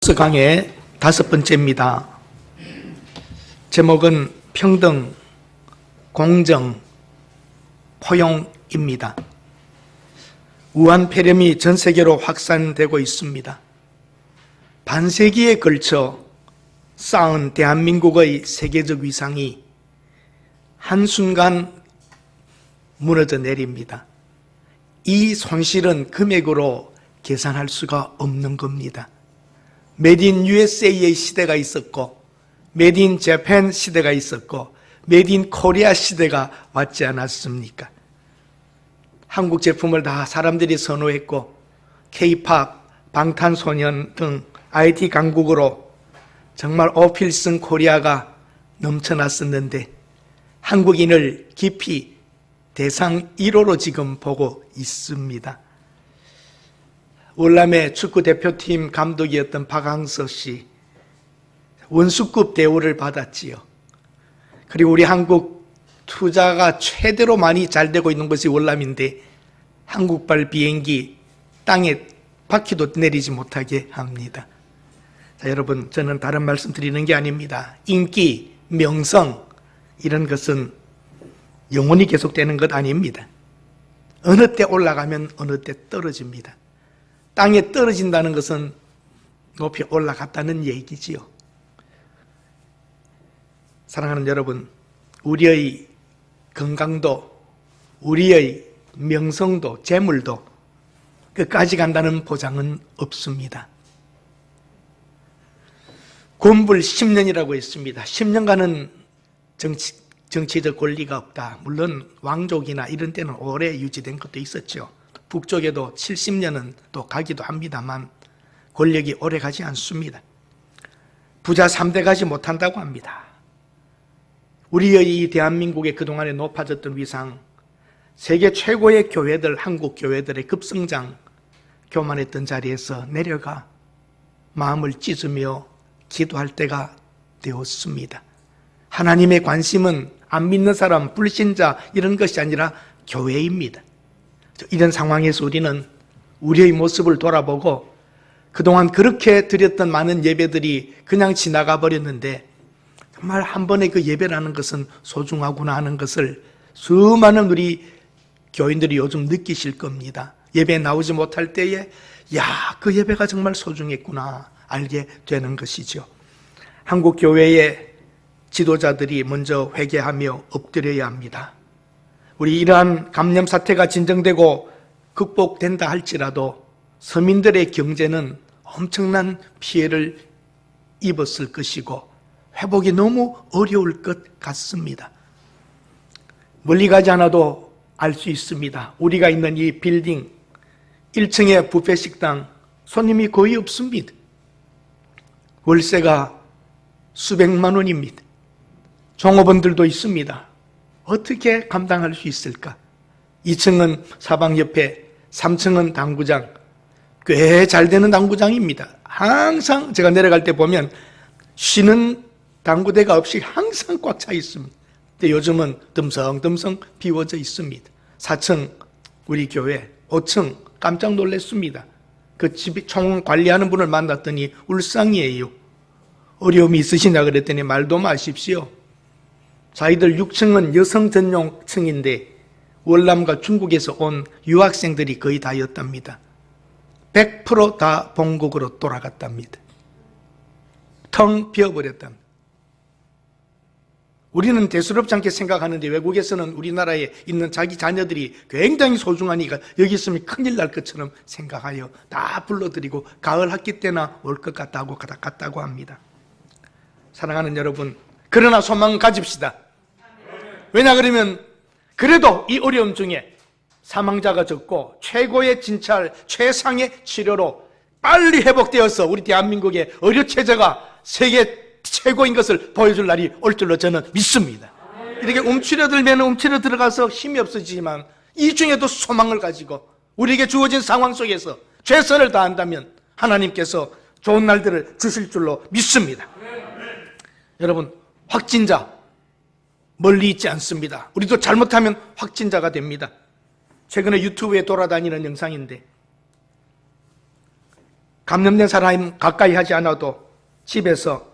독서 강의 5번째입니다. 제목은 평등, 공정, 포용입니다. 우한 폐렴이 전 세계로 확산되고 있습니다. 반세기에 걸쳐 쌓은 대한민국의 세계적 위상이 한순간 무너져 내립니다. 이 손실은 금액으로 계산할 수가 없는 겁니다. 메드 인 USA의 시대가 있었고, 메드 인 재팬 시대가 있었고, 메드 인 코리아 시대가 왔지 않았습니까? 한국 제품을 다 사람들이 선호했고, K-팝, 방탄소년 등 IT 강국으로 정말 어필성 코리아가 넘쳐났었는데, 한국인을 깊이 대상 1호로 지금 보고 있습니다. 월남의 축구 대표팀 감독이었던 박항서 씨, 원수급 대우를 받았지요. 그리고 우리 한국 투자가 최대로 많이 잘 되고 있는 것이 월남인데, 한국발 비행기 땅에 바퀴도 내리지 못하게 합니다. 자, 여러분, 저는 다른 말씀 드리는 게 아닙니다. 인기, 명성, 이런 것은 영원히 계속되는 것 아닙니다. 어느 때 올라가면 어느 때 떨어집니다. 땅에 떨어진다는 것은 높이 올라갔다는 얘기지요. 사랑하는 여러분, 우리의 건강도, 우리의 명성도, 재물도 끝까지 간다는 보장은 없습니다. 군불 10년이라고 했습니다. 10년간은 정치적 권리가 없다. 물론 왕족이나 이런 때는 오래 유지된 것도 있었죠. 북쪽에도 70년은 또 가기도 합니다만 권력이 오래 가지 않습니다. 부자 3대 가지 못한다고 합니다. 우리의 이 대한민국의 그동안에 높아졌던 위상, 세계 최고의 교회들, 한국 교회들의 급성장, 교만했던 자리에서 내려가 마음을 찢으며 기도할 때가 되었습니다. 하나님의 관심은 안 믿는 사람, 불신자 이런 것이 아니라 교회입니다. 이런 상황에서 우리는 우리의 모습을 돌아보고 그동안 그렇게 드렸던 많은 예배들이 그냥 지나가 버렸는데 정말 한 번의 그 예배라는 것은 소중하구나 하는 것을 수많은 우리 교인들이 요즘 느끼실 겁니다. 예배에 나오지 못할 때에 그 예배가 정말 소중했구나 알게 되는 것이죠. 한국 교회의 지도자들이 먼저 회개하며 엎드려야 합니다. 우리 이러한 감염 사태가 진정되고 극복된다 할지라도 서민들의 경제는 엄청난 피해를 입었을 것이고 회복이 너무 어려울 것 같습니다. 멀리 가지 않아도 알 수 있습니다. 우리가 있는 이 빌딩 1층의 뷔페 식당 손님이 거의 없습니다. 월세가 수백만 원입니다. 종업원들도 있습니다. 어떻게 감당할 수 있을까? 2층은 사방옆에, 3층은 당구장, 꽤 잘 되는 당구장입니다. 항상 제가 내려갈 때 보면 쉬는 당구대가 없이 항상 꽉 차 있습니다. 근데 요즘은 듬성듬성 비워져 있습니다. 4층 우리 교회, 5층 깜짝 놀랐습니다. 그 집이 총 관리하는 분을 만났더니 울상이에요. 어려움이 있으시냐 그랬더니 말도 마십시오. 자기들 6층은 여성 전용 층인데 월남과 중국에서 온 유학생들이 거의 다였답니다. 100% 다 본국으로 돌아갔답니다. 텅 비어버렸답니다. 우리는 대수롭지 않게 생각하는데 외국에서는 우리나라에 있는 자기 자녀들이 굉장히 소중하니까 여기 있으면 큰일 날 것처럼 생각하여 다 불러들이고 가을 학기 때나 올 것 같다고 갔다고 합니다. 사랑하는 여러분, 그러나 소망 가집시다. 왜냐 그러면 그래도 이 어려움 중에 사망자가 적고 최고의 진찰, 최상의 치료로 빨리 회복되어서 우리 대한민국의 의료체제가 세계 최고인 것을 보여줄 날이 올 줄로 저는 믿습니다. 이렇게 움츠려들면 움츠려 들어가서 힘이 없어지지만 이 중에도 소망을 가지고 우리에게 주어진 상황 속에서 최선을 다한다면 하나님께서 좋은 날들을 주실 줄로 믿습니다. 여러분, 확진자 멀리 있지 않습니다. 우리도 잘못하면 확진자가 됩니다. 최근에 유튜브에 돌아다니는 영상인데 감염된 사람 가까이 하지 않아도 집에서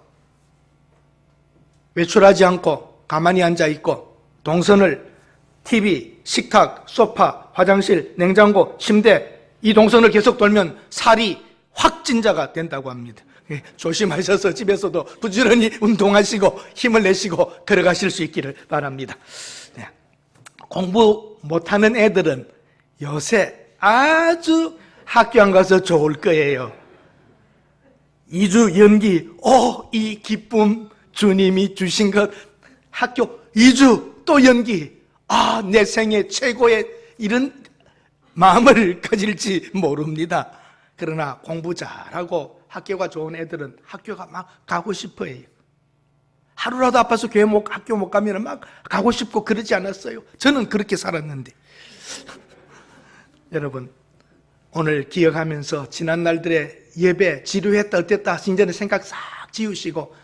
외출하지 않고 가만히 앉아 있고 동선을 TV, 식탁, 소파, 화장실, 냉장고, 침대 이 동선을 계속 돌면 살이 확진자가 된다고 합니다. 조심하셔서 집에서도 부지런히 운동하시고 힘을 내시고 걸어가실 수 있기를 바랍니다. 공부 못하는 애들은 요새 아주 학교 안 가서 좋을 거예요. 2주 연기, 이 기쁨 주님이 주신 것. 학교 2주 또 연기, 내 생애 최고의 이런 마음을 가질지 모릅니다. 그러나 공부 잘하고 학교가 좋은 애들은 학교가 막 가고 싶어 해요. 하루라도 아파서 학교 못 가면 막 가고 싶고 그러지 않았어요? 저는 그렇게 살았는데. 여러분, 오늘 기억하면서 지난 날들의 예배, 지루했다, 어땠다, 이제는 생각 싹 지우시고,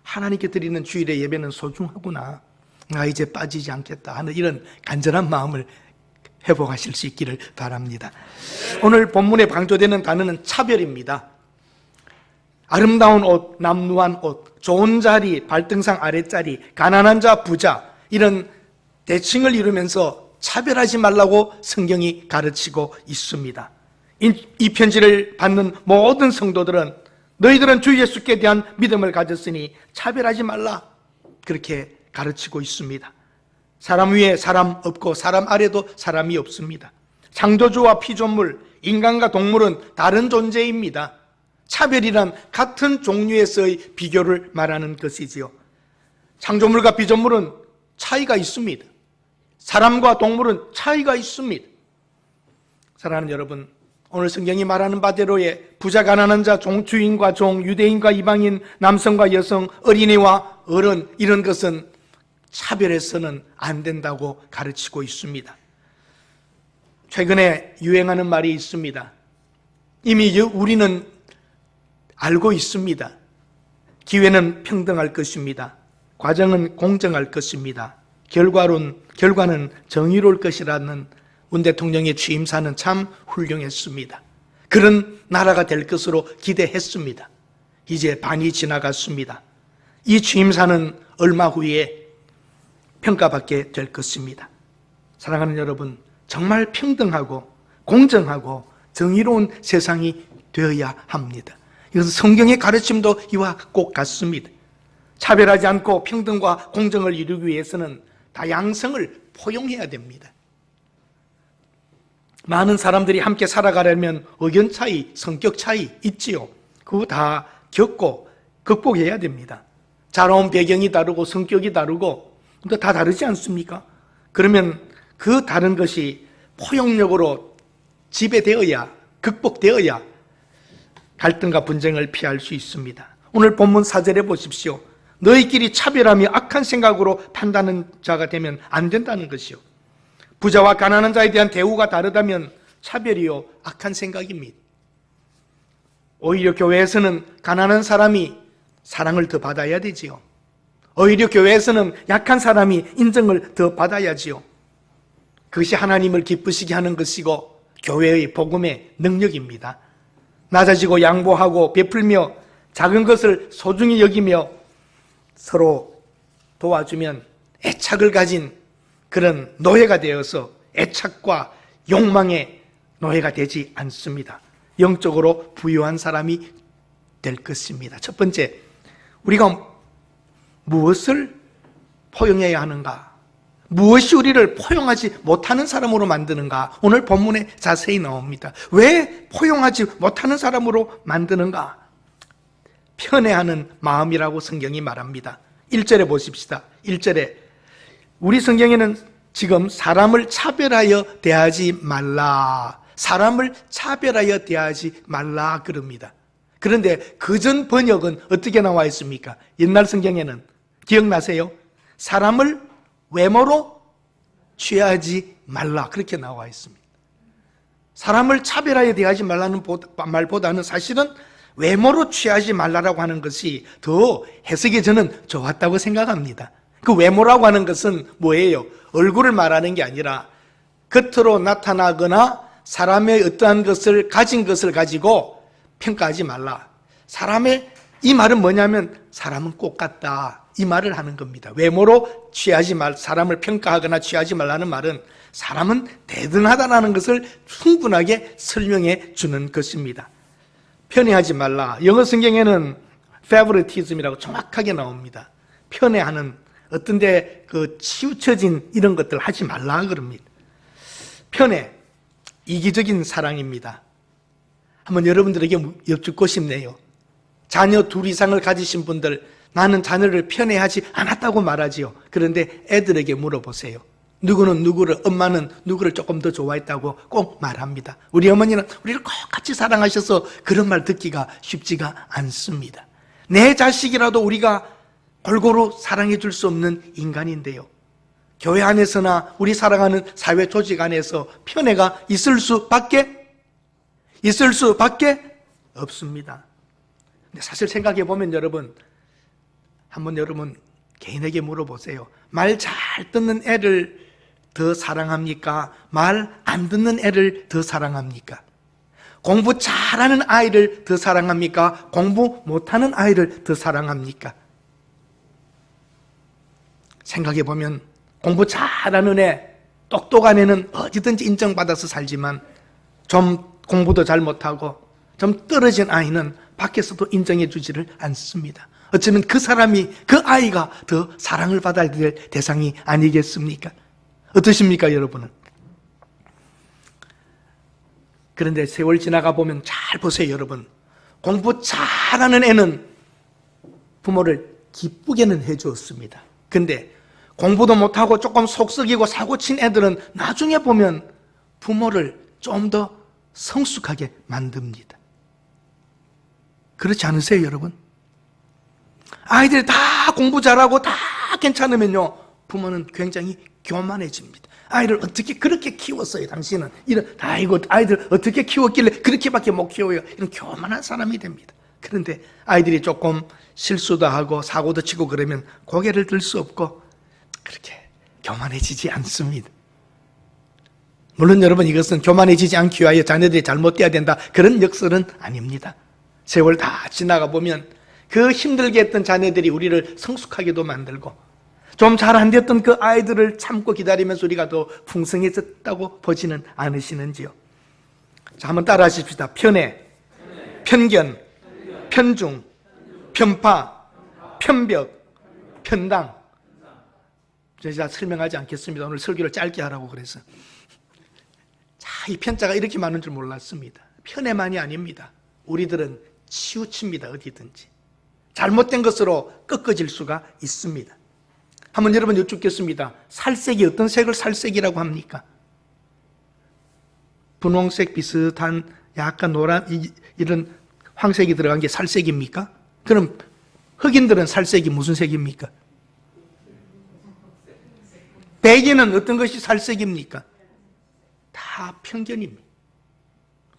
하나님께 드리는 주일의 예배는 소중하구나. 이제 빠지지 않겠다 하는 이런 간절한 마음을 회복하실 수 있기를 바랍니다. 오늘 본문에 강조되는 단어는 차별입니다. 아름다운 옷, 남루한 옷, 좋은 자리, 발등상 아랫자리, 가난한 자, 부자 이런 대칭을 이루면서 차별하지 말라고 성경이 가르치고 있습니다. 이 편지를 받는 모든 성도들은 너희들은 주 예수께 대한 믿음을 가졌으니 차별하지 말라 그렇게 가르치고 있습니다. 사람 위에 사람 없고 사람 아래도 사람이 없습니다. 창조주와 피조물, 인간과 동물은 다른 존재입니다. 차별이란 같은 종류에서의 비교를 말하는 것이지요. 창조물과 피조물은 차이가 있습니다. 사람과 동물은 차이가 있습니다. 사랑하는 여러분, 오늘 성경이 말하는 바대로의 부자 가난한 자, 주인과 종, 유대인과 이방인, 남성과 여성, 어린이와 어른 이런 것은 차별해서는 안 된다고 가르치고 있습니다. 최근에 유행하는 말이 있습니다. 이미 우리는 알고 있습니다. 기회는 평등할 것입니다. 과정은 공정할 것입니다. 결과는 정의로울 것이라는 문 대통령의 취임사는 참 훌륭했습니다. 그런 나라가 될 것으로 기대했습니다. 이제 반이 지나갔습니다. 이 취임사는 얼마 후에 평가받게 될 것입니다. 사랑하는 여러분, 정말 평등하고 공정하고 정의로운 세상이 되어야 합니다. 이것은 성경의 가르침도 이와 꼭 같습니다. 차별하지 않고 평등과 공정을 이루기 위해서는 다양성을 포용해야 됩니다. 많은 사람들이 함께 살아가려면 의견 차이, 성격 차이 있지요. 그거 다 겪고 극복해야 됩니다. 자라온 배경이 다르고 성격이 다르고 다 다르지 않습니까? 그러면 그 다른 것이 포용력으로 지배되어야, 극복되어야 갈등과 분쟁을 피할 수 있습니다. 오늘 본문 4절에 보십시오. 너희끼리 차별하며 악한 생각으로 판단하는 자가 되면 안 된다는 것이요. 부자와 가난한 자에 대한 대우가 다르다면 차별이요, 악한 생각입니다. 오히려 교회에서는 가난한 사람이 사랑을 더 받아야 되지요. 오히려 교회에서는 약한 사람이 인정을 더 받아야지요. 그것이 하나님을 기쁘시게 하는 것이고 교회의 복음의 능력입니다. 낮아지고 양보하고 베풀며 작은 것을 소중히 여기며 서로 도와주면 애착을 가진 그런 노예가 되어서 애착과 욕망의 노예가 되지 않습니다. 영적으로 부유한 사람이 될 것입니다. 첫 번째, 우리가 무엇을 포용해야 하는가? 무엇이 우리를 포용하지 못하는 사람으로 만드는가? 오늘 본문에 자세히 나옵니다. 왜 포용하지 못하는 사람으로 만드는가? 편애하는 마음이라고 성경이 말합니다. 1절에 보십시다. 1절에 우리 성경에는 지금 사람을 차별하여 대하지 말라, 사람을 차별하여 대하지 말라 그럽니다. 그런데 그전 번역은 어떻게 나와 있습니까? 옛날 성경에는 기억나세요? 사람을 외모로 취하지 말라 그렇게 나와 있습니다. 사람을 차별하여 대하지 말라는 말보다는 사실은 외모로 취하지 말라라고 하는 것이 더 해석이 저는 좋았다고 생각합니다. 그 외모라고 하는 것은 뭐예요? 얼굴을 말하는 게 아니라 겉으로 나타나거나 사람의 어떠한 것을 가진 것을 가지고 평가하지 말라. 사람의 이 말은 뭐냐면 사람은 꽃 같다 이 말을 하는 겁니다. 외모로 취하지 말, 사람을 평가하거나 취하지 말라는 말은 사람은 대등하다는 것을 충분하게 설명해 주는 것입니다. 편애하지 말라. 영어 성경에는 favoritism이라고 정확하게 나옵니다. 편애하는 어떤 데 치우쳐진 이런 것들 하지 말라 그럽니다. 편애, 이기적인 사랑입니다. 한번 여러분들에게 여쭙고 싶네요. 자녀 둘 이상을 가지신 분들, 나는 자녀를 편애하지 않았다고 말하지요. 그런데 애들에게 물어보세요. 누구는 누구를, 엄마는 누구를 조금 더 좋아했다고 꼭 말합니다. 우리 어머니는 우리를 꼭 같이 사랑하셔서 그런 말 듣기가 쉽지가 않습니다. 내 자식이라도 우리가 골고루 사랑해 줄 수 없는 인간인데요. 교회 안에서나 우리 살아가는 사회 조직 안에서 편애가 있을 수밖에 없습니다. 근데 사실 생각해 보면 한번 여러분 개인에게 물어보세요. 말 잘 듣는 애를 더 사랑합니까? 말 안 듣는 애를 더 사랑합니까? 공부 잘하는 아이를 더 사랑합니까? 공부 못하는 아이를 더 사랑합니까? 생각해 보면 공부 잘하는 애, 똑똑한 애는 어디든지 인정받아서 살지만 좀 공부도 잘 못하고 좀 떨어진 아이는 밖에서도 인정해 주지를 않습니다. 어쩌면 그 사람이, 그 아이가 더 사랑을 받아야 될 대상이 아니겠습니까? 어떠십니까, 여러분은? 그런데 세월 지나가 보면 잘 보세요, 여러분. 공부 잘하는 애는 부모를 기쁘게는 해주었습니다. 근데 공부도 못하고 조금 속썩이고 사고친 애들은 나중에 보면 부모를 좀 더 성숙하게 만듭니다. 그렇지 않으세요, 여러분? 아이들이 다 공부 잘하고 다 괜찮으면요, 부모는 굉장히 교만해집니다. 아이를 어떻게 그렇게 키웠어요, 당신은? 아이고, 아이들 어떻게 키웠길래 그렇게밖에 못 키워요? 이런 교만한 사람이 됩니다. 그런데 아이들이 조금 실수도 하고 사고도 치고 그러면 고개를 들 수 없고 그렇게 교만해지지 않습니다. 물론 여러분, 이것은 교만해지지 않기 위하여 자녀들이 잘못돼야 된다, 그런 역설은 아닙니다. 세월 다 지나가 보면 그 힘들게 했던 자녀들이 우리를 성숙하게도 만들고 좀 잘 안 됐던 그 아이들을 참고 기다리면서 우리가 더 풍성해졌다고 보지는 않으시는지요? 자, 한번 따라 하십시다. 편애, 편견, 편중, 편파, 편벽, 편당. 제가 설명하지 않겠습니다. 오늘 설교를 짧게 하라고 그래서. 자, 이 편자가 이렇게 많은 줄 몰랐습니다. 편애만이 아닙니다. 우리들은 치우칩니다, 어디든지. 잘못된 것으로 꺾어질 수가 있습니다. 한번 여러분 여쭙겠습니다. 살색이 어떤 색을 살색이라고 합니까? 분홍색 비슷한 약간 노란 이런 황색이 들어간 게 살색입니까? 그럼 흑인들은 살색이 무슨 색입니까? 백인은 어떤 것이 살색입니까? 다 편견입니다.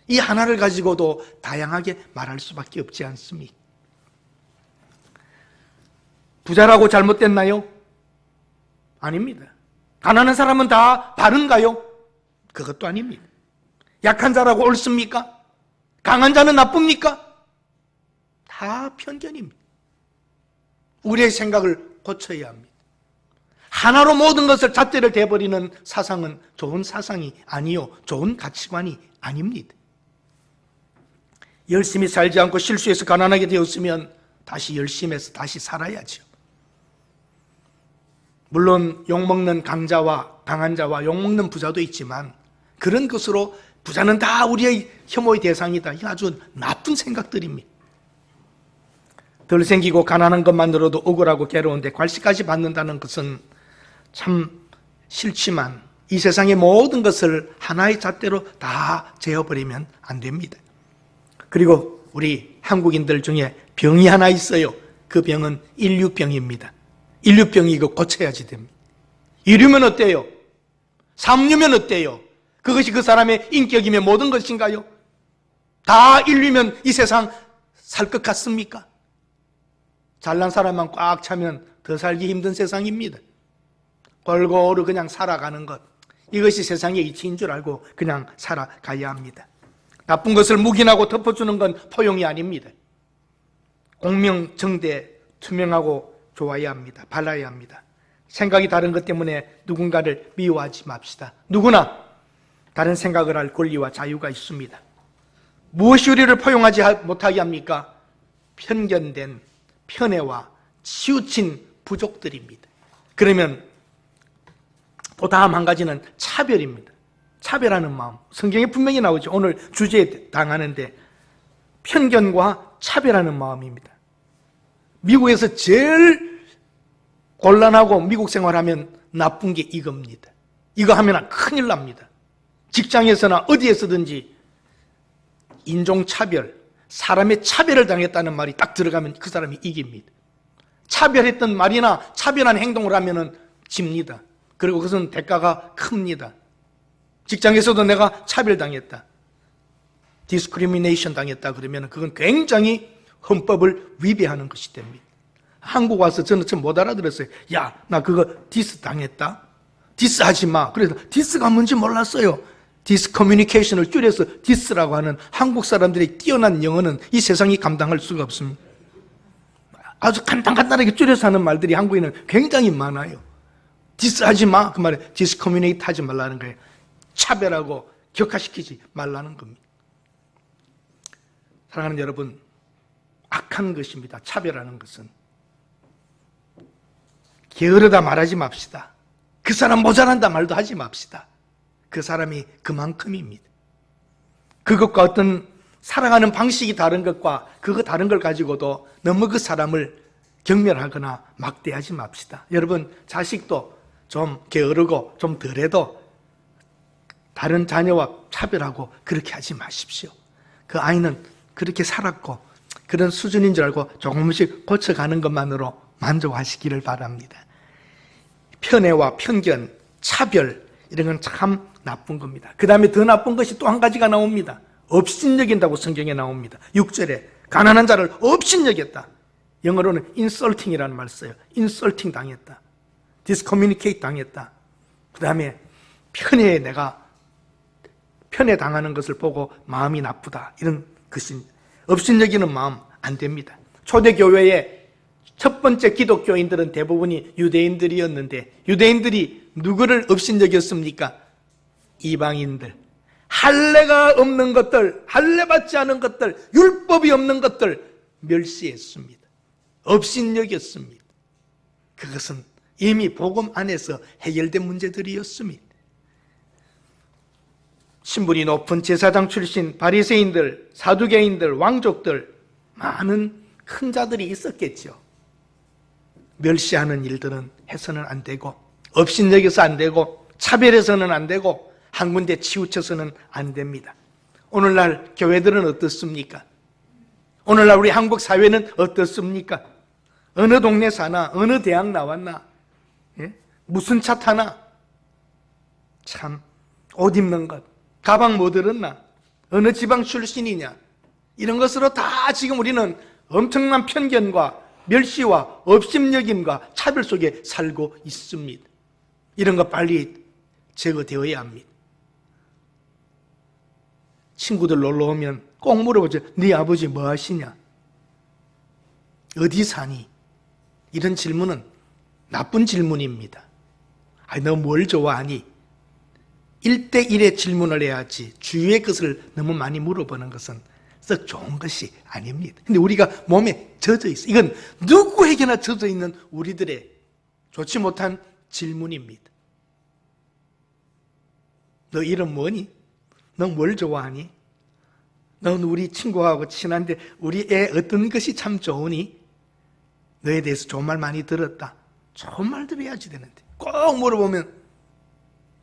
이 하나를 가지고도 다양하게 말할 수밖에 없지 않습니까? 부자라고 잘못됐나요? 아닙니다. 가난한 사람은 다 바른가요? 그것도 아닙니다. 약한 자라고 옳습니까? 강한 자는 나쁩니까? 다 편견입니다. 우리의 생각을 고쳐야 합니다. 하나로 모든 것을 잣대를 대버리는 사상은 좋은 사상이 아니요, 좋은 가치관이 아닙니다. 열심히 살지 않고 실수해서 가난하게 되었으면 다시 열심히 해서 다시 살아야죠. 물론 욕먹는 강자와 강한 자와 욕먹는 부자도 있지만 그런 것으로 부자는 다 우리의 혐오의 대상이다, 이 아주 나쁜 생각들입니다. 덜 생기고 가난한 것만으로도 억울하고 괴로운데 괄시까지 받는다는 것은 참 싫지만 이 세상의 모든 것을 하나의 잣대로 다 재어버리면 안 됩니다. 그리고 우리 한국인들 중에 병이 하나 있어요. 그 병은 인류병입니다. 인류병이 이거 고쳐야지 됩니다. 2류면 어때요? 3류면 어때요? 그것이 그 사람의 인격이며 모든 것인가요? 다 인류면 이 세상 살 것 같습니까? 잘난 사람만 꽉 차면 더 살기 힘든 세상입니다. 골고루 그냥 살아가는 것, 이것이 세상의 이치인 줄 알고 그냥 살아가야 합니다. 나쁜 것을 묵인하고 덮어주는 건 포용이 아닙니다. 공명정대, 투명하고 좋아야 합니다. 발라야 합니다. 생각이 다른 것 때문에 누군가를 미워하지 맙시다. 누구나 다른 생각을 할 권리와 자유가 있습니다. 무엇이 우리를 포용하지 못하게 합니까? 편견된, 편애와 치우친 부족들입니다. 그러면 또 다음 한 가지는 차별입니다. 차별하는 마음. 성경에 분명히 나오죠. 오늘 주제에 당하는데 편견과 차별하는 마음입니다. 미국에서 제일 곤란하고 미국 생활하면 나쁜 게 이겁니다. 이거 하면 큰일 납니다. 직장에서나 어디에서든지 인종차별, 사람의 차별을 당했다는 말이 딱 들어가면 그 사람이 이깁니다. 차별했던 말이나 차별한 행동을 하면 집니다. 그리고 그것은 대가가 큽니다. 직장에서도 내가 차별당했다, 디스크리미네이션 당했다 그러면 그건 굉장히 헌법을 위배하는 것이 됩니다. 한국 와서 저는 참 못 알아들었어요. 야, 나 그거 디스 당했다? 디스하지 마. 그래서 디스가 뭔지 몰랐어요. 디스커뮤니케이션을 줄여서 디스라고 하는 한국 사람들의 뛰어난 영어는 이 세상이 감당할 수가 없습니다. 아주 간단하게 줄여서 하는 말들이 한국에는 굉장히 많아요. 디스하지 마. 그 말에 디스커뮤니케이트 하지 말라는 거예요. 차별하고 격화시키지 말라는 겁니다. 사랑하는 여러분, 악한 것입니다. 차별하는 것은. 게으르다 말하지 맙시다. 그 사람 모자란다 말도 하지 맙시다. 그 사람이 그만큼입니다. 그것과 어떤 살아가는 방식이 다른 것과 그거 다른 걸 가지고도 너무 그 사람을 경멸하거나 막대하지 맙시다. 여러분, 자식도 좀 게으르고 좀 덜해도 다른 자녀와 차별하고 그렇게 하지 마십시오. 그 아이는 그렇게 살았고 그런 수준인 줄 알고 조금씩 고쳐가는 것만으로 만족하시기를 바랍니다. 편애와 편견, 차별 이런 건 참 나쁜 겁니다. 그 다음에 더 나쁜 것이 또 한 가지가 나옵니다. 업신여긴다고 성경에 나옵니다. 6절에 가난한 자를 업신여겼다. 영어로는 insulting이라는 말 써요. insulting 당했다, discommunicate 당했다. 그 다음에 편애 당하는 것을 보고 마음이 나쁘다, 이런 것입니다. 업신여기는 마음 안 됩니다. 초대교회의 첫 번째 기독교인들은 대부분이 유대인들이었는데 유대인들이 누구를 업신여겼습니까? 이방인들, 할례가 없는 것들, 할례받지 않은 것들, 율법이 없는 것들 멸시했습니다. 업신여겼습니다. 그것은 이미 복음 안에서 해결된 문제들이었습니다. 신분이 높은 제사장 출신 바리새인들, 사두개인들, 왕족들, 많은 큰 자들이 있었겠죠. 멸시하는 일들은 해서는 안 되고, 업신여겨서 안 되고, 차별해서는 안 되고, 한 군데 치우쳐서는 안 됩니다. 오늘날 교회들은 어떻습니까? 오늘날 우리 한국 사회는 어떻습니까? 어느 동네 사나, 어느 대학 나왔나, 무슨 차 타나, 참, 옷 입는 것, 가방 뭐 들었나, 어느 지방 출신이냐, 이런 것으로 다 지금 우리는 엄청난 편견과 멸시와 업신여김과 차별 속에 살고 있습니다. 이런 거 빨리 제거되어야 합니다. 친구들 놀러 오면 꼭 물어보죠. 네 아버지 뭐 하시냐? 어디 사니? 이런 질문은 나쁜 질문입니다. 너 뭘 좋아하니? 1대1의 질문을 해야지 주위의 것을 너무 많이 물어보는 것은 썩 좋은 것이 아닙니다. 근데 우리가 몸에 젖어 있어요. 이건 누구에게나 젖어 있는 우리들의 좋지 못한 질문입니다. 너 이름 뭐니? 너 뭘 좋아하니? 넌 우리 친구하고 친한데 우리 애 어떤 것이 참 좋으니? 너에 대해서 좋은 말 많이 들었다. 좋은 말들 해야지 되는데 꼭 물어보면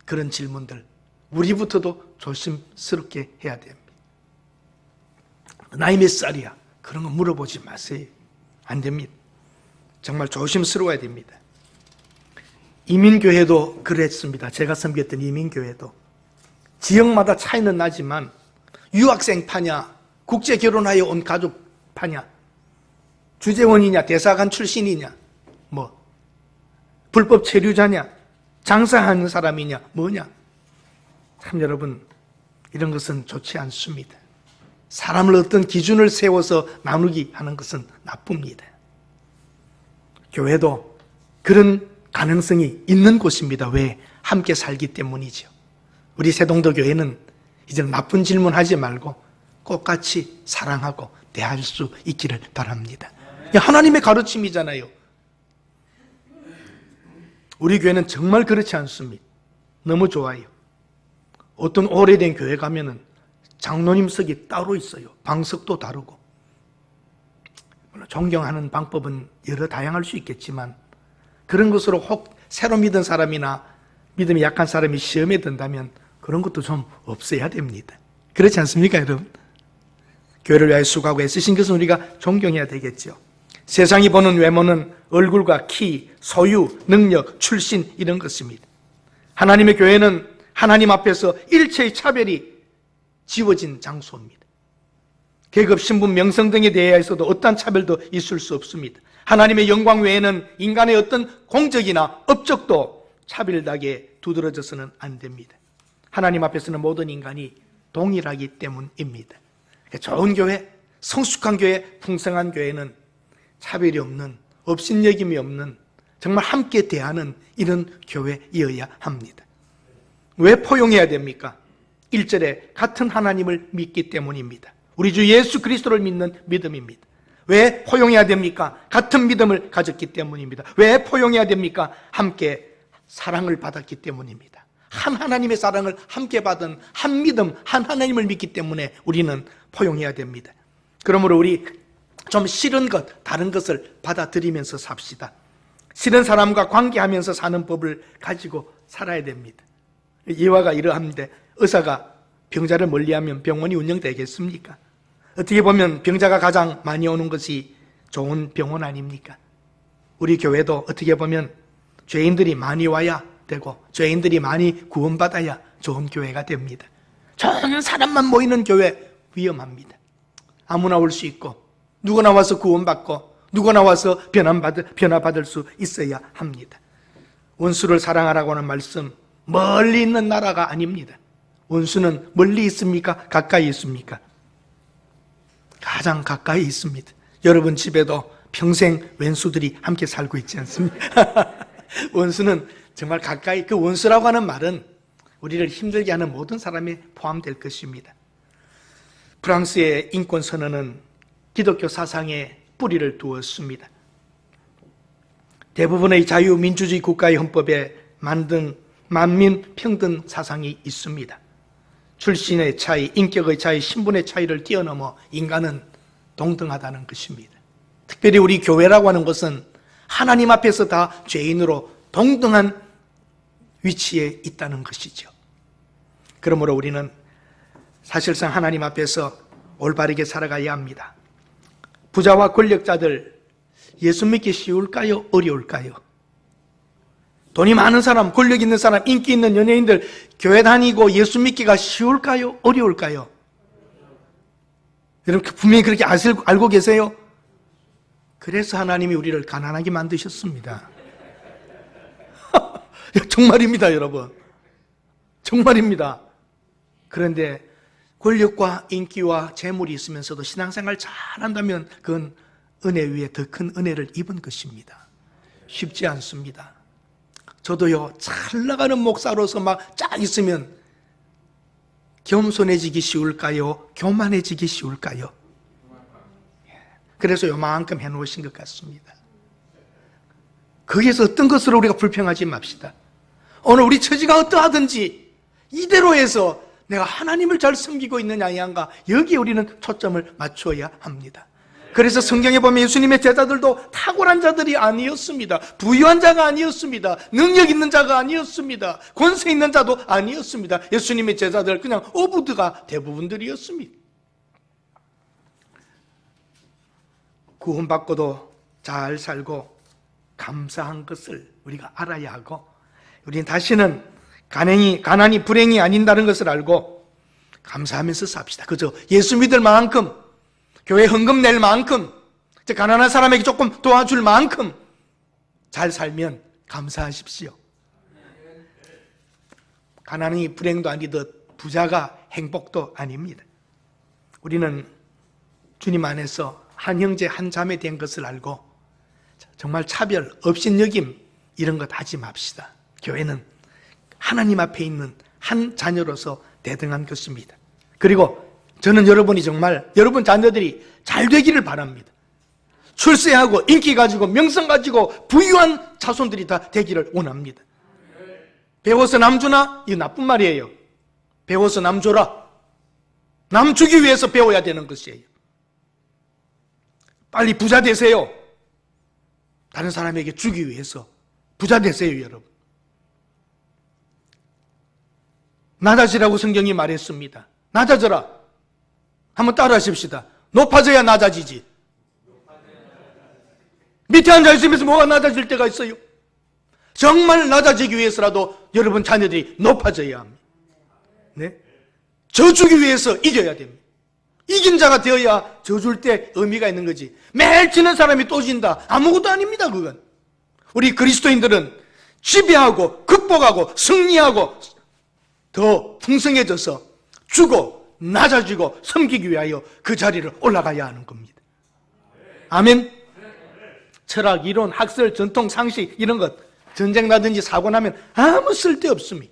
그런 질문들 우리부터도 조심스럽게 해야 됩니다. 나이 몇 살이야? 그런 거 물어보지 마세요. 안 됩니다. 정말 조심스러워야 됩니다. 이민교회도 그랬습니다. 제가 섬겼던 이민교회도 지역마다 차이는 나지만 유학생 파냐, 국제결혼하여 온 가족 파냐, 주재원이냐, 대사관 출신이냐, 뭐 불법 체류자냐, 장사하는 사람이냐, 뭐냐. 참 여러분, 이런 것은 좋지 않습니다. 사람을 어떤 기준을 세워서 나누기 하는 것은 나쁩니다. 교회도 그런 가능성이 있는 곳입니다. 왜? 함께 살기 때문이죠. 우리 새동도 교회는 이제 나쁜 질문 하지 말고 똑같이 사랑하고 대할 수 있기를 바랍니다. 하나님의 가르침이잖아요. 우리 교회는 정말 그렇지 않습니다. 너무 좋아요. 어떤 오래된 교회 가면은 장로님석이 따로 있어요. 방석도 다르고. 물론 존경하는 방법은 여러 다양할 수 있겠지만 그런 것으로 혹 새로 믿은 사람이나 믿음이 약한 사람이 시험에 든다면 그런 것도 좀 없어야 됩니다. 그렇지 않습니까, 여러분? 교회를 위하여 수고하고 애쓰신 것은 우리가 존경해야 되겠죠. 세상이 보는 외모는 얼굴과 키, 소유, 능력, 출신 이런 것입니다. 하나님의 교회는 하나님 앞에서 일체의 차별이 지워진 장소입니다. 계급, 신분, 명성 등에 대해서도 어떠한 차별도 있을 수 없습니다. 하나님의 영광 외에는 인간의 어떤 공적이나 업적도 차별하게 두드러져서는 안 됩니다. 하나님 앞에서는 모든 인간이 동일하기 때문입니다. 좋은 교회, 성숙한 교회, 풍성한 교회는 차별이 없는, 업신여김이 없는 정말 함께 대하는 이런 교회이어야 합니다. 왜 포용해야 됩니까? 1절에 같은 하나님을 믿기 때문입니다. 우리 주 예수 그리스도를 믿는 믿음입니다. 왜 포용해야 됩니까? 같은 믿음을 가졌기 때문입니다. 왜 포용해야 됩니까? 함께 사랑을 받았기 때문입니다. 한 하나님의 사랑을 함께 받은 한 믿음, 한 하나님을 믿기 때문에 우리는 포용해야 됩니다. 그러므로 우리 좀 싫은 것, 다른 것을 받아들이면서 삽시다. 싫은 사람과 관계하면서 사는 법을 가지고 살아야 됩니다. 예화가 이러한데 의사가 병자를 멀리하면 병원이 운영되겠습니까? 어떻게 보면 병자가 가장 많이 오는 것이 좋은 병원 아닙니까? 우리 교회도 어떻게 보면 죄인들이 많이 와야 되고 죄인들이 많이 구원받아야 좋은 교회가 됩니다. 좋은 사람만 모이는 교회 위험합니다. 아무나 올 수 있고 누구나 와서 구원받고 누구나 와서 변화받을 수 있어야 합니다. 원수를 사랑하라고 하는 말씀, 멀리 있는 나라가 아닙니다. 원수는 멀리 있습니까? 가까이 있습니까? 가장 가까이 있습니다. 여러분 집에도 평생 왼수들이 함께 살고 있지 않습니까? 원수는 정말 가까이, 그 원수라고 하는 말은 우리를 힘들게 하는 모든 사람이 포함될 것입니다. 프랑스의 인권선언은 기독교 사상에 뿌리를 두었습니다. 대부분의 자유민주주의 국가의 헌법에 만든 만민평등 사상이 있습니다. 출신의 차이, 인격의 차이, 신분의 차이를 뛰어넘어 인간은 동등하다는 것입니다. 특별히 우리 교회라고 하는 것은 하나님 앞에서 다 죄인으로 동등한 위치에 있다는 것이죠. 그러므로 우리는 사실상 하나님 앞에서 올바르게 살아가야 합니다. 부자와 권력자들 예수 믿기 쉬울까요? 어려울까요? 돈이 많은 사람, 권력 있는 사람, 인기 있는 연예인들 교회 다니고 예수 믿기가 쉬울까요? 어려울까요? 여러분 분명히 그렇게 알고 계세요? 그래서 하나님이 우리를 가난하게 만드셨습니다. 정말입니다, 여러분. 정말입니다. 그런데 권력과 인기와 재물이 있으면서도 신앙생활 잘한다면 그건 은혜 위에 더 큰 은혜를 입은 것입니다. 쉽지 않습니다. 저도요, 잘 나가는 목사로서 막 쫙 있으면 겸손해지기 쉬울까요? 교만해지기 쉬울까요? 그래서 요만큼 해놓으신 것 같습니다. 거기에서 어떤 것으로 우리가 불평하지 맙시다. 오늘 우리 처지가 어떠하든지 이대로 해서 내가 하나님을 잘 섬기고 있느냐 아닌가, 여기에 우리는 초점을 맞춰야 합니다. 그래서 성경에 보면 예수님의 제자들도 탁월한 자들이 아니었습니다. 부유한 자가 아니었습니다. 능력 있는 자가 아니었습니다. 권세 있는 자도 아니었습니다. 예수님의 제자들 그냥 어부드가 대부분들이었습니다. 구원받고도 잘 살고 감사한 것을 우리가 알아야 하고, 우리는 다시는 가난이 불행이 아닌다는 것을 알고 감사하면서 삽시다. 그죠? 예수 믿을 만큼, 교회 헌금 낼 만큼, 가난한 사람에게 조금 도와줄 만큼 잘 살면 감사하십시오. 가난이 불행도 아니듯 부자가 행복도 아닙니다. 우리는 주님 안에서 한 형제 한 자매 된 것을 알고 정말 차별, 업신여김 이런 것 하지 맙시다. 교회는 하나님 앞에 있는 한 자녀로서 대등한 것입니다. 그리고 저는 여러분이 정말 여러분 자녀들이 잘 되기를 바랍니다. 출세하고 인기 가지고 명성 가지고 부유한 자손들이 다 되기를 원합니다. 배워서 남 주나? 이거 나쁜 말이에요. 배워서 남 줘라. 남 주기 위해서 배워야 되는 것이에요. 빨리 부자 되세요. 다른 사람에게 주기 위해서 부자 되세요, 여러분. 낮아지라고 성경이 말했습니다. 낮아져라. 한번 따라 하십시다. 높아져야 낮아지지. 밑에 앉아있으면서 뭐가 낮아질 때가 있어요? 정말 낮아지기 위해서라도 여러분 자녀들이 높아져야 합니다. 네? 져주기 위해서 이겨야 됩니다. 이긴 자가 되어야 져줄 때 의미가 있는 거지. 매일 지는 사람이 또 진다. 아무것도 아닙니다, 그건. 우리 그리스도인들은 지배하고 극복하고 승리하고 더 풍성해져서 주고 낮아지고 섬기기 위하여 그 자리를 올라가야 하는 겁니다. 아멘. 철학, 이론, 학설, 전통, 상식 이런 것 전쟁 나든지 사고 나면 아무 쓸데없습니다.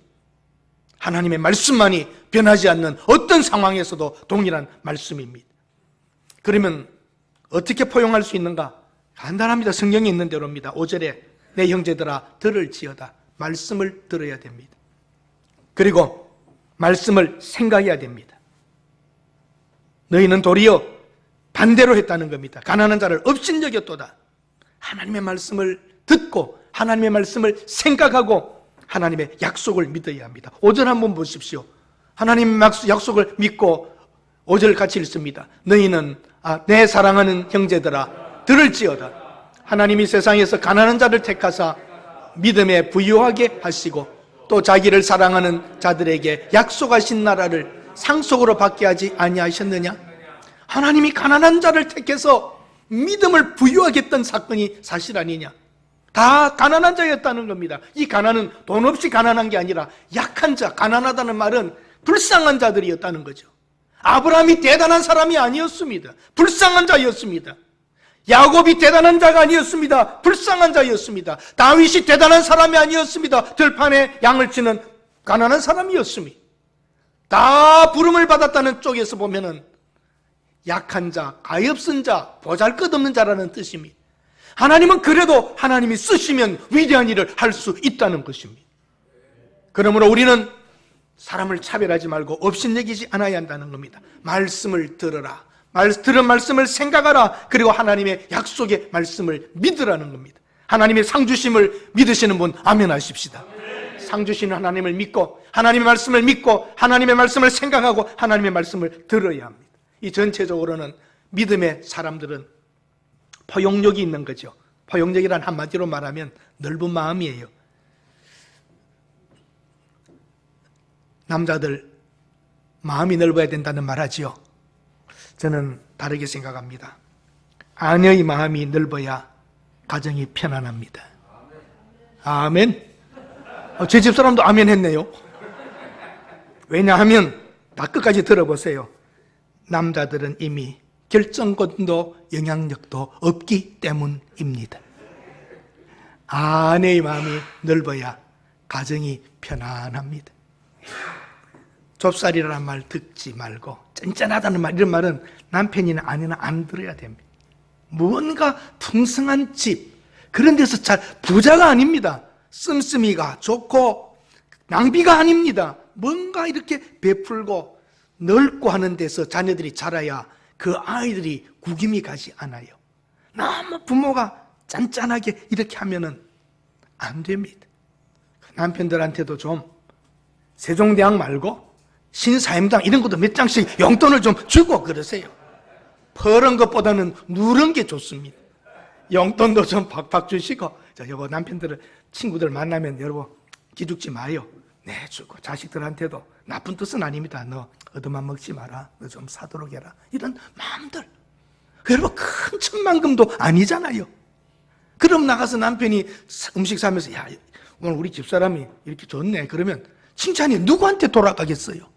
하나님의 말씀만이 변하지 않는 어떤 상황에서도 동일한 말씀입니다. 그러면 어떻게 포용할 수 있는가? 간단합니다. 성경에 있는 대로입니다. 5절에 내 형제들아 들을지어다. 말씀을 들어야 됩니다. 그리고 말씀을 생각해야 됩니다. 너희는 도리어 반대로 했다는 겁니다. 가난한 자를 업신여겼도다. 하나님의 말씀을 듣고 하나님의 말씀을 생각하고 하나님의 약속을 믿어야 합니다. 5절 한번 보십시오. 하나님의 약속을 믿고 5절 같이 읽습니다. 너희는 내 사랑하는 형제들아 들을지어다. 하나님이 세상에서 가난한 자를 택하사 믿음에 부유하게 하시고 또 자기를 사랑하는 자들에게 약속하신 나라를 상속으로 받게 하지 아니하셨느냐? 하나님이 가난한 자를 택해서 믿음을 부유하게 했던 사건이 사실 아니냐? 다 가난한 자였다는 겁니다. 이 가난은 돈 없이 가난한 게 아니라 약한 자, 가난하다는 말은 불쌍한 자들이었다는 거죠. 아브라함이 대단한 사람이 아니었습니다. 불쌍한 자였습니다. 야곱이 대단한 자가 아니었습니다. 불쌍한 자였습니다. 다윗이 대단한 사람이 아니었습니다. 들판에 양을 치는 가난한 사람이었습니다. 다 부름을 받았다는 쪽에서 보면은 약한 자, 가엾은 자, 보잘것없는 자라는 뜻입니다. 하나님은 그래도 하나님이 쓰시면 위대한 일을 할 수 있다는 것입니다. 그러므로 우리는 사람을 차별하지 말고 업신여기지 않아야 한다는 겁니다. 말씀을 들어라. 들은 말씀을 생각하라. 그리고 하나님의 약속의 말씀을 믿으라는 겁니다. 하나님의 상주심을 믿으시는 분 아멘 하십시다. 상주시는 하나님을 믿고 하나님의 말씀을 믿고 하나님의 말씀을 생각하고 하나님의 말씀을 들어야 합니다. 이 전체적으로는 믿음의 사람들은 포용력이 있는 거죠. 포용력이란 한마디로 말하면 넓은 마음이에요. 남자들 마음이 넓어야 된다는 말하지요. 저는 다르게 생각합니다. 아내의 마음이 넓어야 가정이 편안합니다. 아멘. 제 집사람도 아멘 했네요. 왜냐하면 다 끝까지 들어보세요. 남자들은 이미 결정권도 영향력도 없기 때문입니다. 아내의 마음이 넓어야 가정이 편안합니다. 좁쌀이라는 말 듣지 말고 짠짠하다는 말, 이런 말은 남편이나 아내나 안 들어야 됩니다. 무언가 풍성한 집, 그런 데서 잘 부자가 아닙니다. 씀씀이가 좋고 낭비가 아닙니다. 뭔가 이렇게 베풀고 넓고 하는 데서 자녀들이 자라야 그 아이들이 구김이 가지 않아요. 너무 부모가 짠짠하게 이렇게 하면은 안 됩니다. 남편들한테도 좀 세종대왕 말고 신사임당 이런 것도 몇 장씩 용돈을 좀 주고 그러세요. 퍼런 것보다는 누른 게 좋습니다. 용돈도 좀 팍팍 주시고, 여보 남편들을 친구들 만나면 여러분 기죽지 마요. 네, 주고 자식들한테도 나쁜 뜻은 아닙니다. 너 얻어만 먹지 마라. 너 좀 사도록 해라. 이런 마음들. 여러분 큰 천만금도 아니잖아요. 그럼 나가서 남편이 음식 사면서 야 오늘 우리 집사람이 이렇게 좋네. 그러면 칭찬이 누구한테 돌아가겠어요?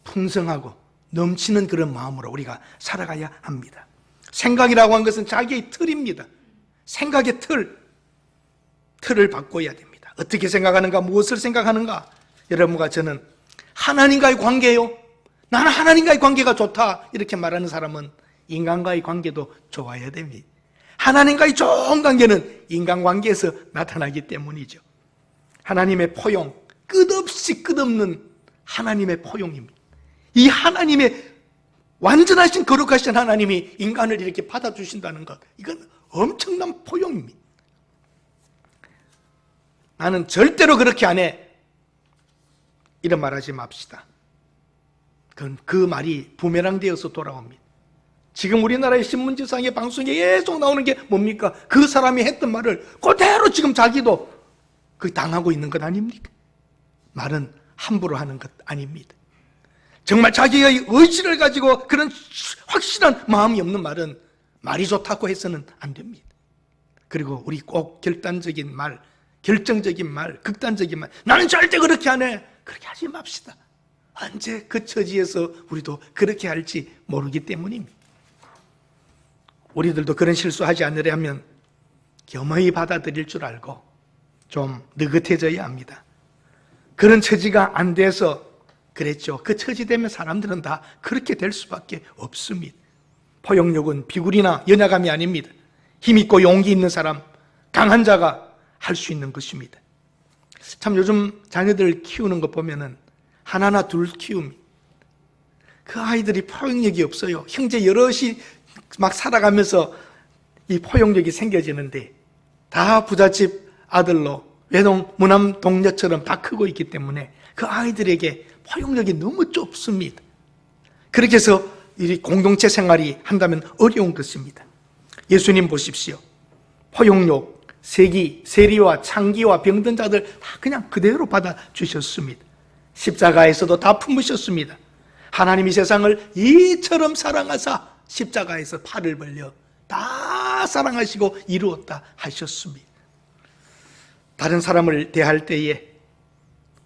풍성하고 넘치는 그런 마음으로 우리가 살아가야 합니다. 생각이라고 하는 것은 자기의 틀입니다. 생각의 틀을 바꿔야 됩니다. 어떻게 생각하는가, 무엇을 생각하는가. 여러분과 저는 하나님과의 관계요, 나는 하나님과의 관계가 좋다 이렇게 말하는 사람은 인간과의 관계도 좋아야 됩니다. 하나님과의 좋은 관계는 인간관계에서 나타나기 때문이죠. 하나님의 포용, 끝없이 끝없는 하나님의 포용입니다. 이 하나님의 완전하신 거룩하신 하나님이 인간을 이렇게 받아주신다는 것, 이건 엄청난 포용입니다. 나는 절대로 그렇게 안 해, 이런 말하지 맙시다. 그 말이 부메랑 되어서 돌아옵니다. 지금 우리나라의 신문지상의 방송에 계속 나오는 게 뭡니까? 그 사람이 했던 말을 그대로 지금 자기도 당하고 있는 것 아닙니까? 말은 함부로 하는 것 아닙니다. 정말 자기의 의지를 가지고 그런 확실한 마음이 없는 말은 말이 좋다고 해서는 안 됩니다. 그리고 우리 꼭 결단적인 말, 결정적인 말, 극단적인 말, 나는 절대 그렇게 안 해, 그렇게 하지 맙시다. 언제 그 처지에서 우리도 그렇게 할지 모르기 때문입니다. 우리들도 그런 실수하지 않으려면 겸허히 받아들일 줄 알고 좀 느긋해져야 합니다. 그런 처지가 안 돼서 그랬죠. 그 처지 되면 사람들은 다 그렇게 될 수밖에 없습니다. 포용력은 비굴이나 연약함이 아닙니다. 힘있고 용기 있는 사람, 강한 자가 할 수 있는 것입니다. 참 요즘 자녀들 키우는 거 보면은 하나나 둘 키웁니다. 그 아이들이 포용력이 없어요. 형제 여럿이 막 살아가면서 이 포용력이 생겨지는데 다 부잣집 아들로 외동 무남 동녀처럼 다 크고 있기 때문에 그 아이들에게 포용력이 너무 좁습니다. 그렇게 해서 이 공동체 생활이 한다면 어려운 것입니다. 예수님 보십시오. 포용력, 세기, 세리와 창기와 병든 자들 다 그냥 그대로 받아주셨습니다. 십자가에서도 다 품으셨습니다. 하나님이 세상을 이처럼 사랑하사 십자가에서 팔을 벌려 다 사랑하시고 이루었다 하셨습니다. 다른 사람을 대할 때에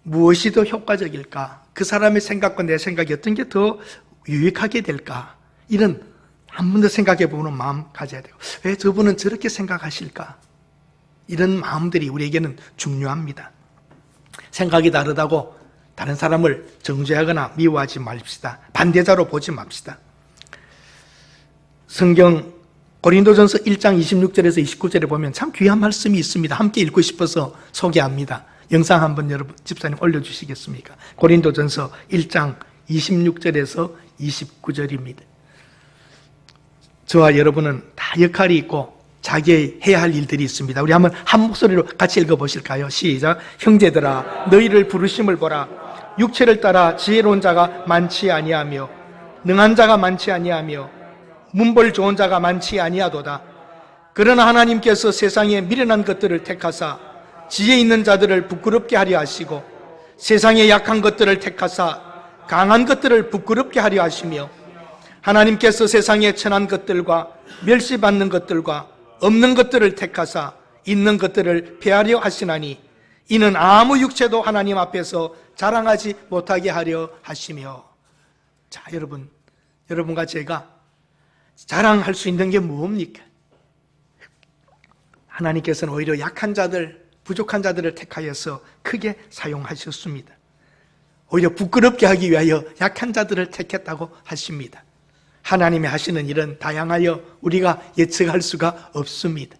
무엇이 더 효과적일까? 그 사람의 생각과 내 생각이 어떤 게 더 유익하게 될까? 이런 한 번 더 생각해 보는 마음 가져야 되고, 왜 저분은 저렇게 생각하실까? 이런 마음들이 우리에게는 중요합니다. 생각이 다르다고 다른 사람을 정죄하거나 미워하지 맙시다. 반대자로 보지 맙시다. 성경 고린도전서 1장 26절에서 29절에 보면 참 귀한 말씀이 있습니다. 함께 읽고 싶어서 소개합니다. 영상 한번 여러분 집사님 올려주시겠습니까? 고린도전서 1장 26절에서 29절입니다. 저와 여러분은 다 역할이 있고 자기의 해야 할 일들이 있습니다. 우리 한번 한 목소리로 같이 읽어보실까요? 시작. 형제들아 너희를 부르심을 보라. 육체를 따라 지혜로운 자가 많지 아니하며 능한 자가 많지 아니하며 문벌 좋은 자가 많지 아니하도다. 그러나 하나님께서 세상에 미련한 것들을 택하사 지혜 있는 자들을 부끄럽게 하려 하시고 세상에 약한 것들을 택하사 강한 것들을 부끄럽게 하려 하시며 하나님께서 세상에 천한 것들과 멸시받는 것들과 없는 것들을 택하사 있는 것들을 폐하려 하시나니 이는 아무 육체도 하나님 앞에서 자랑하지 못하게 하려 하시며. 자, 여러분과 제가 자랑할 수 있는 게 뭡니까? 하나님께서는 오히려 약한 자들, 부족한 자들을 택하여서 크게 사용하셨습니다. 오히려 부끄럽게 하기 위하여 약한 자들을 택했다고 하십니다. 하나님이 하시는 일은 다양하여 우리가 예측할 수가 없습니다.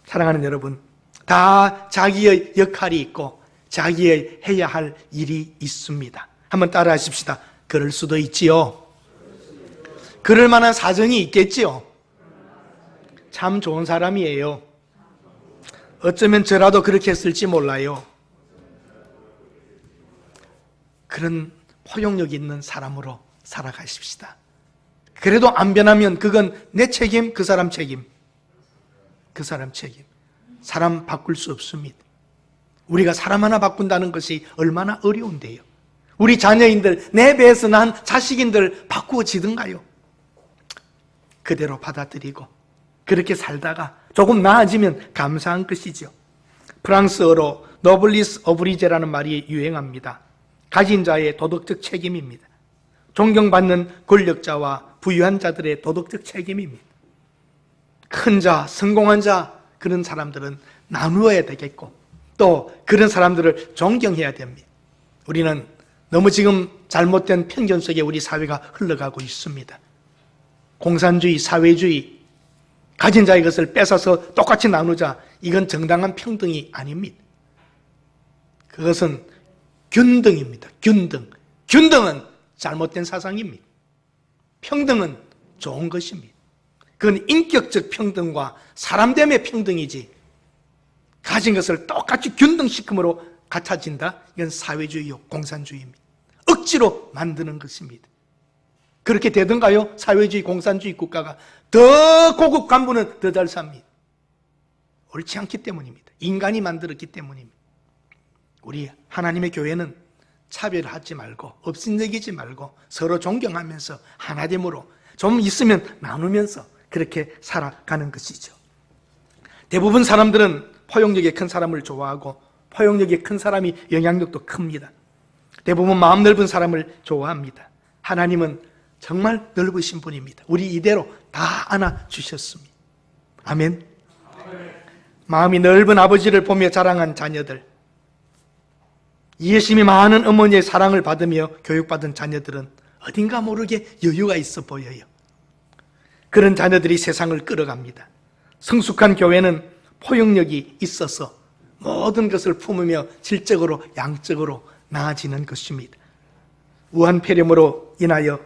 사랑하는 여러분, 다 자기의 역할이 있고 자기의 해야 할 일이 있습니다. 한번 따라 하십시다. 그럴 수도 있지요. 그럴 만한 사정이 있겠지요. 참 좋은 사람이에요. 어쩌면 저라도 그렇게 했을지 몰라요. 그런 포용력 있는 사람으로 살아가십시다. 그래도 안 변하면 그건 내 책임, 그 사람 책임. 그 사람 책임. 사람 바꿀 수 없습니다. 우리가 사람 하나 바꾼다는 것이 얼마나 어려운데요. 우리 자녀인들, 내 배에서 난 자식인들 바꾸어지든가요. 그대로 받아들이고 그렇게 살다가 조금 나아지면 감사한 것이죠. 프랑스어로 노블리스 오브리제라는 말이 유행합니다. 가진 자의 도덕적 책임입니다. 존경받는 권력자와 부유한 자들의 도덕적 책임입니다. 큰 자, 성공한 자, 그런 사람들은 나누어야 되겠고 또 그런 사람들을 존경해야 됩니다. 우리는 너무 지금 잘못된 편견 속에 우리 사회가 흘러가고 있습니다. 공산주의, 사회주의, 가진 자의 것을 뺏어서 똑같이 나누자, 이건 정당한 평등이 아닙니다. 그것은 균등입니다. 균등은 잘못된 사상입니다. 평등은 좋은 것입니다. 그건 인격적 평등과 사람됨의 평등이지, 가진 것을 똑같이 균등시킴으로 갖춰진다? 이건 사회주의요, 공산주의입니다. 억지로 만드는 것입니다. 그렇게 되던가요? 사회주의, 공산주의 국가가 더 고급 간부는 더 잘 삽니다. 옳지 않기 때문입니다. 인간이 만들었기 때문입니다. 우리 하나님의 교회는 차별하지 말고 업신여기지 말고 서로 존경하면서 하나됨으로 좀 있으면 나누면서 그렇게 살아가는 것이죠. 대부분 사람들은 포용력이 큰 사람을 좋아하고 포용력이 큰 사람이 영향력도 큽니다. 대부분 마음 넓은 사람을 좋아합니다. 하나님은 정말 넓으신 분입니다. 우리 이대로 다 안아주셨습니다. 아멘. 마음이 넓은 아버지를 보며 자랑한 자녀들, 이해심이 많은 어머니의 사랑을 받으며 교육받은 자녀들은 어딘가 모르게 여유가 있어 보여요. 그런 자녀들이 세상을 끌어갑니다. 성숙한 교회는 포용력이 있어서 모든 것을 품으며 질적으로 양적으로 나아지는 것입니다. 우한폐렴으로 인하여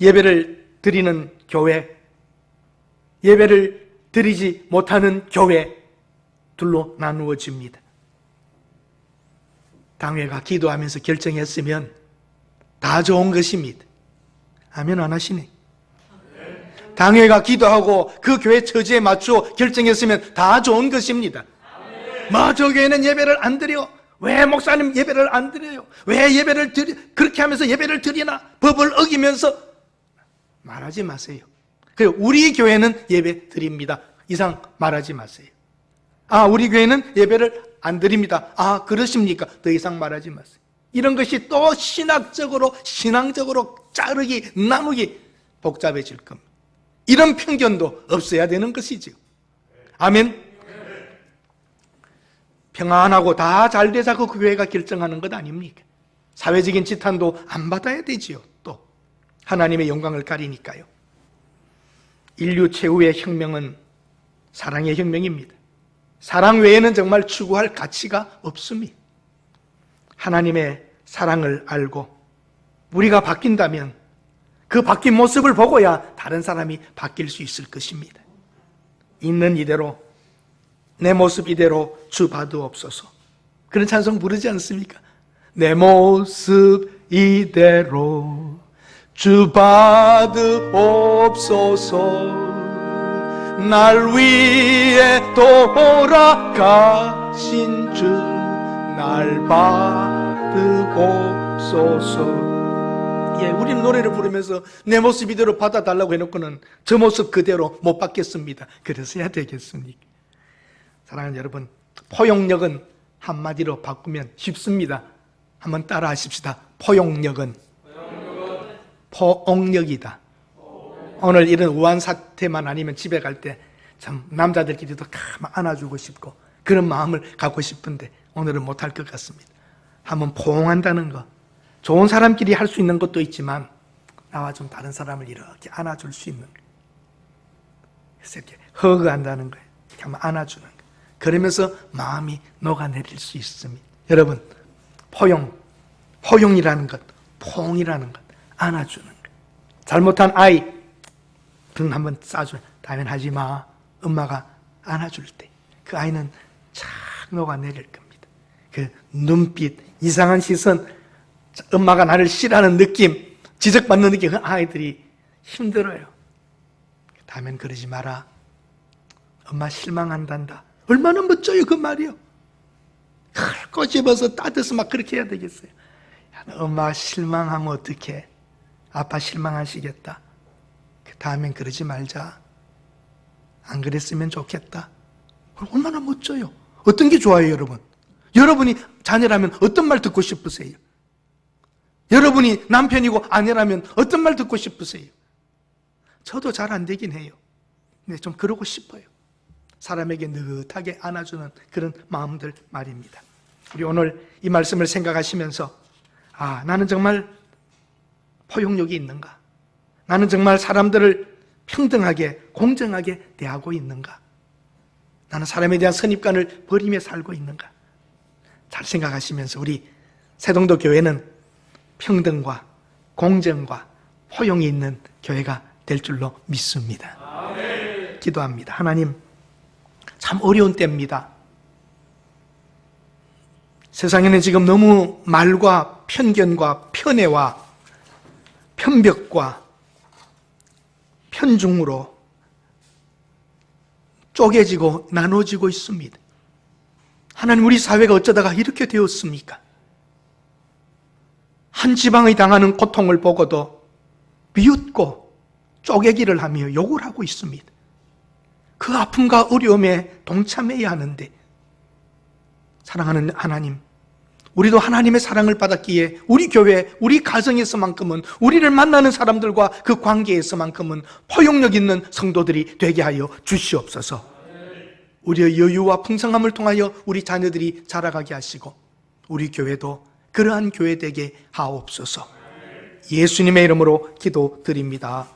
예배를 드리는 교회, 예배를 드리지 못하는 교회 둘로 나누어집니다. 당회가 기도하면서 결정했으면 다 좋은 것입니다. 아멘 안 하시네. 당회가 기도하고 그 교회 처지에 맞추어 결정했으면 다 좋은 것입니다. 저 교회는 예배를 안 드려. 왜 목사님 예배를 안 드려요? 왜 예배를 그렇게 하면서 예배를 드리나? 법을 어기면서 말하지 마세요. 우리 교회는 예배 드립니다. 이상 말하지 마세요. 우리 교회는 예배를 안 드립니다. 그러십니까? 더 이상 말하지 마세요. 이런 것이 또 신앙적으로 자르기, 나누기 복잡해질 겁니다. 이런 편견도 없어야 되는 것이죠. 아멘. 평안하고 다 잘 되자 그 교회가 결정하는 것 아닙니까? 사회적인 지탄도 안 받아야 되지요. 또 하나님의 영광을 가리니까요. 인류 최후의 혁명은 사랑의 혁명입니다. 사랑 외에는 정말 추구할 가치가 없습니다. 하나님의 사랑을 알고 우리가 바뀐다면 그 바뀐 모습을 보고야 다른 사람이 바뀔 수 있을 것입니다. 있는 이대로, 내 모습 이대로 주 받으옵소서. 그런 찬송 부르지 않습니까? 내 모습 이대로 주 받으옵소서. 날 위해 돌아가신 주 날 받으옵소서. 우리는 노래를 부르면서 내 모습 이대로 받아달라고 해놓고는 저 모습 그대로 못 받겠습니다. 그래서야 되겠습니까? 사랑하는 여러분, 포용력은 한마디로 바꾸면 쉽습니다. 한번 따라 하십시다. 포용력은 포옹력이다. 오늘 이런 우한 사태만 아니면 집에 갈 때 참 남자들끼리도 가만 안아주고 싶고 그런 마음을 갖고 싶은데 오늘은 못할 것 같습니다. 한번 포옹한다는 거, 좋은 사람끼리 할 수 있는 것도 있지만 나와 좀 다른 사람을 이렇게 안아줄 수 있는 거, 이렇게 허그한다는 거예요. 이렇게 한번 안아주는 거. 그러면서 마음이 녹아내릴 수 있습니다. 여러분, 포용이라는 것, 포옹이라는 것, 안아주는 것. 잘못한 아이 등 한번 싸줘. 당연하지 마. 엄마가 안아줄 때 그 아이는 착 녹아내릴 겁니다. 그 눈빛, 이상한 시선, 엄마가 나를 싫어하는 느낌, 지적받는 느낌, 그 아이들이 힘들어요. 다음엔 그러지 마라. 엄마 실망한단다. 얼마나 멋져요 그 말이요. 그걸 꼬집어서 따뜻해서 막 그렇게 해야 되겠어요. 엄마 실망하면 어떡해. 아빠 실망하시겠다. 다음엔 그러지 말자. 안 그랬으면 좋겠다. 얼마나 멋져요. 어떤 게 좋아요 여러분? 여러분이 자녀라면 어떤 말 듣고 싶으세요? 여러분이 남편이고 아내라면 어떤 말 듣고 싶으세요? 저도 잘 안 되긴 해요. 근데 좀 그러고 싶어요. 사람에게 느긋하게 안아주는 그런 마음들 말입니다. 우리 오늘 이 말씀을 생각하시면서 나는 정말 포용력이 있는가? 나는 정말 사람들을 평등하게 공정하게 대하고 있는가? 나는 사람에 대한 선입관을 버리며 살고 있는가? 잘 생각하시면서 우리 새동도 교회는 평등과 공정과 포용이 있는 교회가 될 줄로 믿습니다. 아멘. 기도합니다. 하나님, 참 어려운 때입니다. 세상에는 지금 너무 말과 편견과 편애와 편벽과 편중으로 쪼개지고 나눠지고 있습니다. 하나님, 우리 사회가 어쩌다가 이렇게 되었습니까? 한 지방의 당하는 고통을 보고도 비웃고 쪼개기를 하며 욕을 하고 있습니다. 그 아픔과 어려움에 동참해야 하는데, 사랑하는 하나님, 우리도 하나님의 사랑을 받았기에 우리 교회, 우리 가정에서만큼은, 우리를 만나는 사람들과 그 관계에서만큼은 포용력 있는 성도들이 되게 하여 주시옵소서. 우리의 여유와 풍성함을 통하여 우리 자녀들이 자라가게 하시고 우리 교회도 그러한 교회 되게 하옵소서. 예수님의 이름으로 기도드립니다.